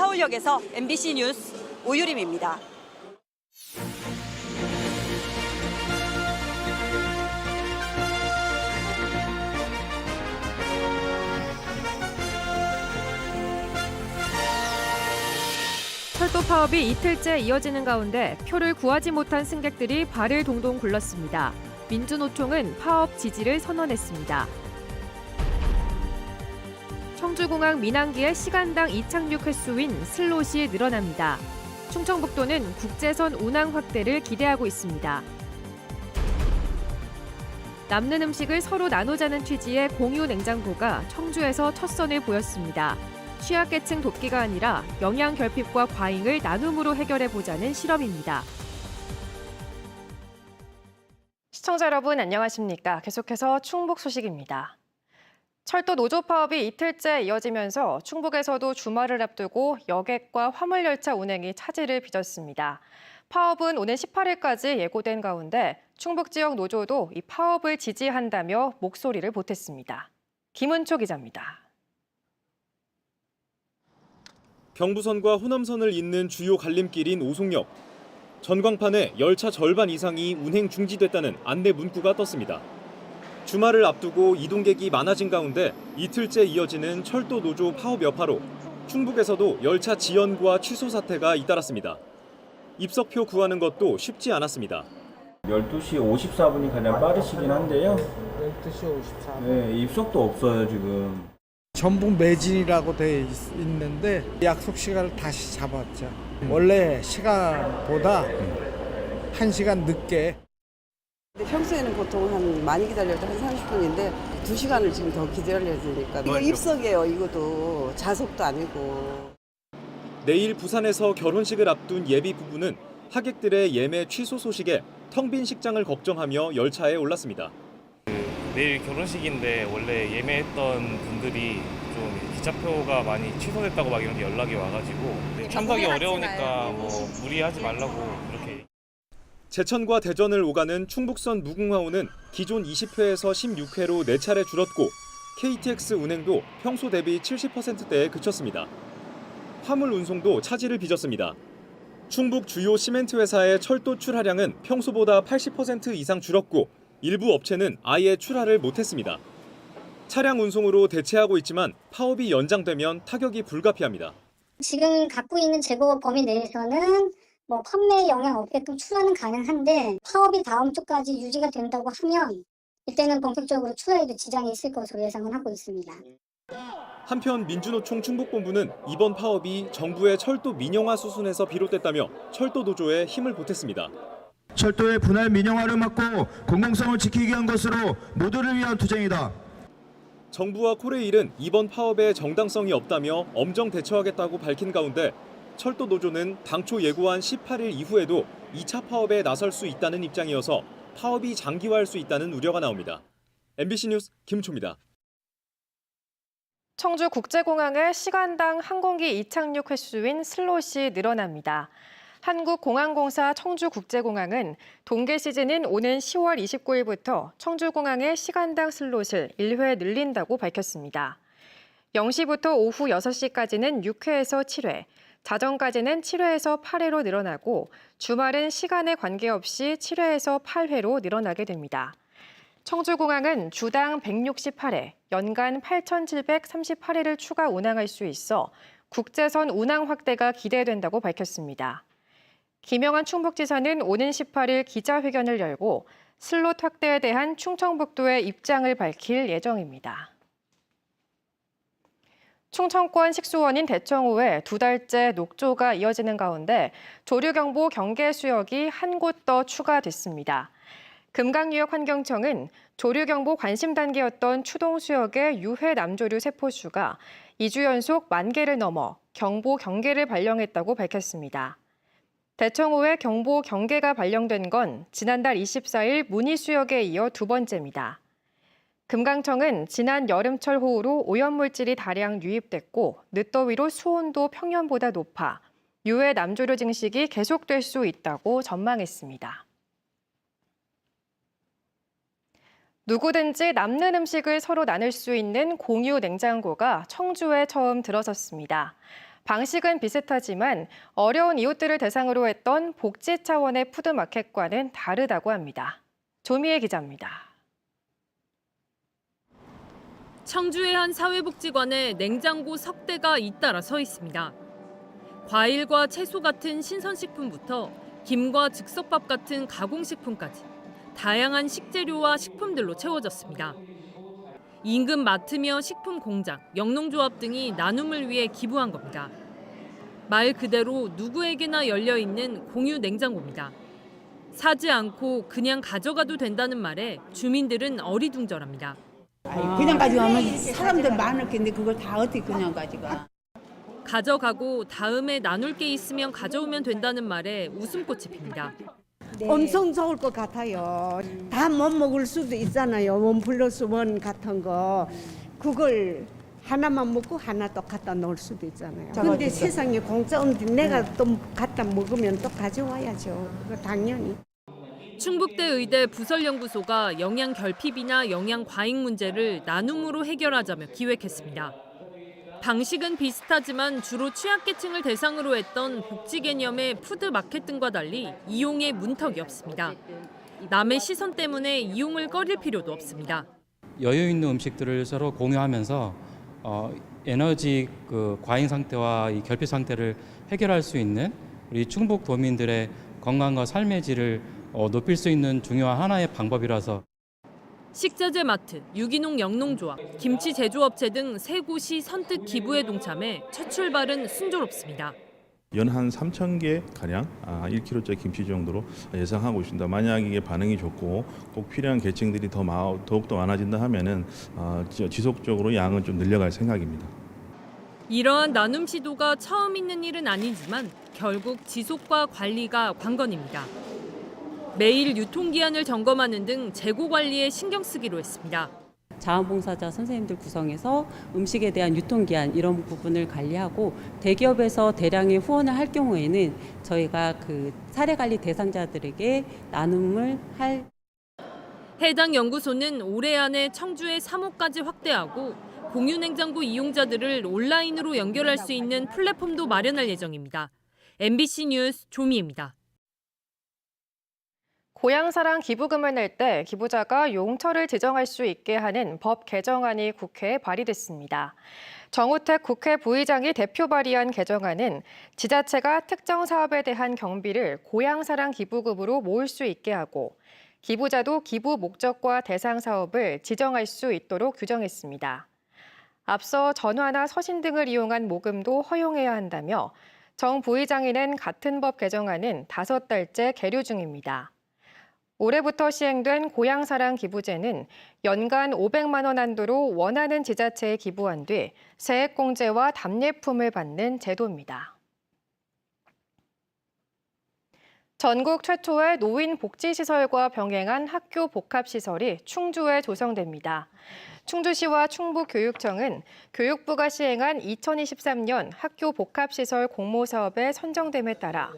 서울역에서 MBC 뉴스 오유림입니다. 철도 파업이 이틀째 이어지는 가운데 표를 구하지 못한 승객들이 발을 동동 굴렀습니다. 민주노총은 파업 지지를 선언했습니다. 청주공항 민항기의 시간당 이착륙 횟수인 슬롯이 늘어납니다. 충청북도는 국제선 운항 확대를 기대하고 있습니다. 남는 음식을 서로 나누자는 취지의 공유 냉장고가 청주에서 첫 선을 보였습니다. 취약계층 돕기가 아니라 영양 결핍과 과잉을 나눔으로 해결해보자는 실험입니다. 시청자 여러분 안녕하십니까? 계속해서 충북 소식입니다. 철도 노조 파업이 이틀째 이어지면서 충북에서도 주말을 앞두고 여객과 화물열차 운행이 차질을 빚었습니다. 파업은 오는 18일까지 예고된 가운데 충북 지역 노조도 이 파업을 지지한다며 목소리를 보탰습니다. 김은초 기자입니다. 경부선과 호남선을 잇는 주요 갈림길인 오송역. 전광판에 열차 절반 이상이 운행 중지됐다는 안내 문구가 떴습니다. 주말을 앞두고 이동객이 많아진 가운데 이틀째 이어지는 철도 노조 파업 여파로 충북에서도 열차 지연과 취소 사태가 잇따랐습니다. 입석표 구하는 것도 쉽지 않았습니다. 12시 54분이 가장 빠르시긴 한데요. 12시 54분. 네, 입석도 없어요, 지금. 전북 매진이라고 돼 있는데 약속 시간을 다시 잡았죠. 원래 시간보다 1시간 늦게. 평소에는 보통 한 많이 기다려도 한 30분인데 2시간을 지금 더 기다려야 되니까. 이거 입석이에요. 이것도 자석도 아니고. 내일 부산에서 결혼식을 앞둔 예비 부부는 하객들의 예매 취소 소식에 텅 빈 식장을 걱정하며 열차에 올랐습니다. 내일 결혼식인데 원래 예매했던 분들이 좀 기차표가 많이 취소됐다고 막 이런 게 연락이 와가지고 참석이 어려우니까 뭐 무리하지 말라고 이렇게. 제천과 대전을 오가는 충북선 무궁화호는 기존 20회에서 16회로 4차례 줄었고 KTX 운행도 평소 대비 70%대에 그쳤습니다. 화물 운송도 차질을 빚었습니다. 충북 주요 시멘트 회사의 철도 출하량은 평소보다 80% 이상 줄었고 일부 업체는 아예 출하를 못했습니다. 차량 운송으로 대체하고 있지만 파업이 연장되면 타격이 불가피합니다. 지금 갖고 있는 재고 범위 내에서는 판매에 영향 없게끔 출하는 가능한데 파업이 다음 주까지 유지가 된다고 하면 이때는 본격적으로 출하에도 지장이 있을 것으로 예상을 하고 있습니다. 한편 민주노총 충북본부는 이번 파업이 정부의 철도 민영화 수순에서 비롯됐다며 철도 노조에 힘을 보탰습니다. 철도의 분할 민영화를 막고 공공성을 지키기 위한 것으로 모두를 위한 투쟁이다. 정부와 코레일은 이번 파업에 정당성이 없다며 엄정 대처하겠다고 밝힌 가운데 철도 노조는 당초 예고한 18일 이후에도 2차 파업에 나설 수 있다는 입장이어서 파업이 장기화할 수 있다는 우려가 나옵니다. MBC 뉴스 김초입니다. 청주국제공항의 시간당 항공기 이착륙 횟수인 슬롯이 늘어납니다. 한국공항공사 청주국제공항은 동계 시즌인 오는 10월 29일부터 청주공항의 시간당 슬롯을 1회 늘린다고 밝혔습니다. 0시부터 오후 6시까지는 6회에서 7회, 자정까지는 7회에서 8회로 늘어나고 주말은 시간에 관계없이 7회에서 8회로 늘어나게 됩니다. 청주공항은 주당 168회, 연간 8,738회를 추가 운항할 수 있어 국제선 운항 확대가 기대된다고 밝혔습니다. 김영환 충북지사는 오는 18일 기자회견을 열고 슬롯 확대에 대한 충청북도의 입장을 밝힐 예정입니다. 충청권 식수원인 대청호에 2달째 녹조가 이어지는 가운데 조류경보 경계 수역이 한 곳 더 추가됐습니다. 금강유역환경청은 조류경보 관심 단계였던 추동수역의 유해 남조류 세포수가 2주 연속 10,000개를 넘어 경보 경계를 발령했다고 밝혔습니다. 대청호에 경보 경계가 발령된 건 지난달 24일 문희수역에 이어 2번째입니다. 금강청은 지난 여름철 호우로 오염물질이 다량 유입됐고 늦더위로 수온도 평년보다 높아 유해 남조류 증식이 계속될 수 있다고 전망했습니다. 누구든지 남는 음식을 서로 나눌 수 있는 공유 냉장고가 청주에 처음 들어섰습니다. 방식은 비슷하지만 어려운 이웃들을 대상으로 했던 복지 차원의 푸드마켓과는 다르다고 합니다. 조미애 기자입니다. 청주의 한 사회복지관에 냉장고 석 대가 잇따라 서 있습니다. 과일과 채소 같은 신선식품부터 김과 즉석밥 같은 가공식품까지 다양한 식재료와 식품들로 채워졌습니다. 인근 마트며 식품 공장, 영농조합 등이 나눔을 위해 기부한 겁니다. 말 그대로 누구에게나 열려있는 공유 냉장고입니다. 사지 않고 그냥 가져가도 된다는 말에 주민들은 어리둥절합니다. 그냥 가져가면 사람들 많을 텐데 그걸 다 어떻게 그냥 가져가. 가져가고 다음에 나눌 게 있으면 가져오면 된다는 말에 웃음꽃이 핍니다. 엄청 좋을 것 같아요. 다 못 먹을 수도 있잖아요. 1+1 같은 거. 그걸 하나만 먹고 하나 또 갖다 놓을 수도 있잖아요. 근데 세상에 공짜인데 내가 또 갖다 먹으면 또 가져와야죠. 그거 당연히. 충북대 의대 부설연구소가 영양 결핍이나 영양 과잉 문제를 나눔으로 해결하자며 기획했습니다. 방식은 비슷하지만 주로 취약계층을 대상으로 했던 복지 개념의 푸드마켓 등과 달리 이용에 문턱이 없습니다. 남의 시선 때문에 이용을 꺼릴 필요도 없습니다. 여유 있는 음식들을 서로 공유하면서 에너지 과잉 상태와 이 결핍 상태를 해결할 수 있는 우리 충북 도민들의 건강과 삶의 질을 높일 수 있는 중요한 하나의 방법이라서 식자재 마트, 유기농 영농조합, 김치 제조업체 등 세 곳이 선뜻 기부에 동참해 첫 출발은 순조롭습니다. 연 한 3,000개 가량 1kg짜리 김치 정도로 예상하고 있습니다. 만약 이게 반응이 좋고 꼭 필요한 계층들이 더욱더 많아진다 하면은 지속적으로 양은 좀 늘려갈 생각입니다. 이러한 나눔 시도가 처음 있는 일은 아니지만 결국 지속과 관리가 관건입니다. 매일 유통기한을 점검하는 등 재고 관리에 신경 쓰기로 했습니다. 자원봉사자 선생님들 구성해서 음식에 대한 유통기한 이런 부분을 관리하고 대기업에서 대량의 후원을 할 경우에는 저희가 그 사례관리 대상자들에게 나눔을 할. 해당 연구소는 올해 안에 청주의 3호까지 확대하고 공유냉장고 이용자들을 온라인으로 연결할 수 있는 플랫폼도 마련할 예정입니다. MBC 뉴스 조미입니다. 고향사랑 기부금을 낼 때 기부자가 용처를 지정할 수 있게 하는 법 개정안이 국회에 발의됐습니다. 정우택 국회 부의장이 대표 발의한 개정안은 지자체가 특정 사업에 대한 경비를 고향사랑 기부금으로 모을 수 있게 하고 기부자도 기부 목적과 대상 사업을 지정할 수 있도록 규정했습니다. 앞서 전화나 서신 등을 이용한 모금도 허용해야 한다며 정 부의장이 낸 같은 법 개정안은 5달째 계류 중입니다. 올해부터 시행된 고향사랑 기부제는 연간 500만 원 한도로 원하는 지자체에 기부한 뒤 세액공제와 답례품을 받는 제도입니다. 전국 최초의 노인 복지시설과 병행한 학교 복합시설이 충주에 조성됩니다. 충주시와 충북교육청은 교육부가 시행한 2023년 학교 복합시설 공모사업에 선정됨에 따라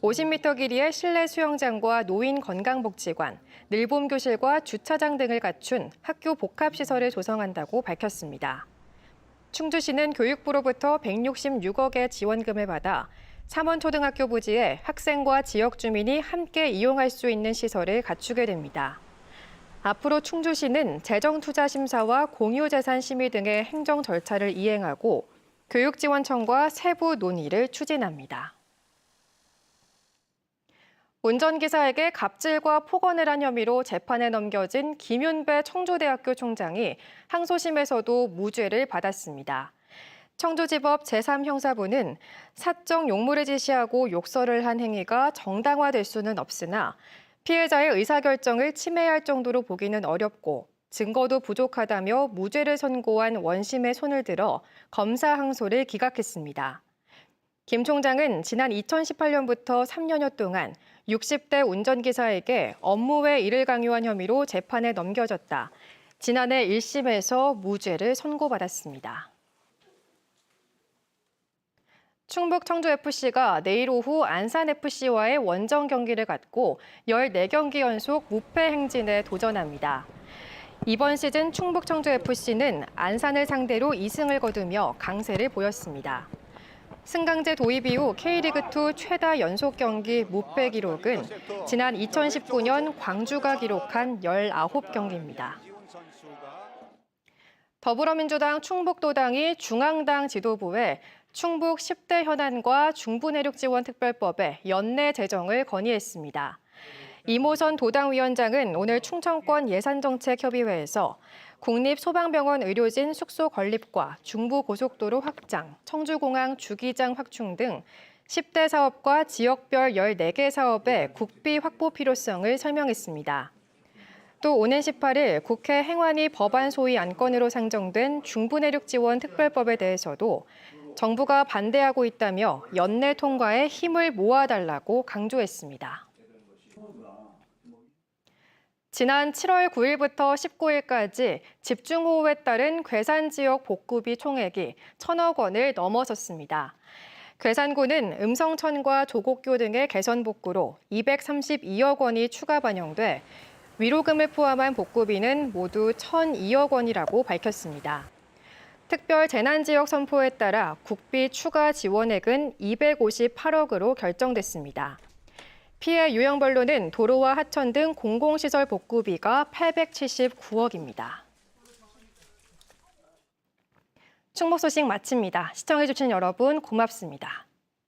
50m 길이의 실내 수영장과 노인 건강복지관, 늘봄교실과 주차장 등을 갖춘 학교 복합시설을 조성한다고 밝혔습니다. 충주시는 교육부로부터 166억의 지원금을 받아 삼원초등학교 부지에 학생과 지역 주민이 함께 이용할 수 있는 시설을 갖추게 됩니다. 앞으로 충주시는 재정투자심사와 공유재산 심의 등의 행정 절차를 이행하고 교육지원청과 세부 논의를 추진합니다. 운전기사에게 갑질과 폭언을 한 혐의로 재판에 넘겨진 김윤배 청주대학교 총장이 항소심에서도 무죄를 받았습니다. 청주지법 제3형사부는 사적 용무를 지시하고 욕설을 한 행위가 정당화될 수는 없으나 피해자의 의사결정을 침해할 정도로 보기는 어렵고 증거도 부족하다며 무죄를 선고한 원심의 손을 들어 검사 항소를 기각했습니다. 김 총장은 지난 2018년부터 3년여 동안 60대 운전기사에게 업무 외 일을 강요한 혐의로 재판에 넘겨졌다. 지난해 1심에서 무죄를 선고받았습니다. 충북 청주FC가 내일 오후 안산FC와의 원정 경기를 갖고 14경기 연속 무패 행진에 도전합니다. 이번 시즌 충북 청주FC는 안산을 상대로 2승을 거두며 강세를 보였습니다. 승강제 도입 이후 K리그2 최다 연속 경기 무패 기록은 지난 2019년 광주가 기록한 19경기입니다. 더불어민주당 충북도당이 중앙당 지도부에 충북 10대 현안과 중부내륙지원특별법에 연내 제정을 건의했습니다. 이모선 도당위원장은 오늘 충청권 예산정책협의회에서 국립소방병원 의료진 숙소 건립과 중부고속도로 확장, 청주공항 주기장 확충 등 10대 사업과 지역별 14개 사업의 국비 확보 필요성을 설명했습니다. 또 오는 18일 국회 행안위 법안 소위 안건으로 상정된 중부내륙지원특별법에 대해서도 정부가 반대하고 있다며 연내 통과에 힘을 모아달라고 강조했습니다. 지난 7월 9일부터 19일까지 집중호우에 따른 괴산 지역 복구비 총액이 1,000억 원을 넘어섰습니다. 괴산군은 음성천과 조곡교 등의 개선 복구로 232억 원이 추가 반영돼 위로금을 포함한 복구비는 모두 1,002억 원이라고 밝혔습니다. 특별 재난지역 선포에 따라 국비 추가 지원액은 258억으로 결정됐습니다. 피해 유형별로는 도로와 하천 등 공공시설 복구비가 879억입니다. 충북 소식 마칩니다. 시청해주신 여러분 고맙습니다.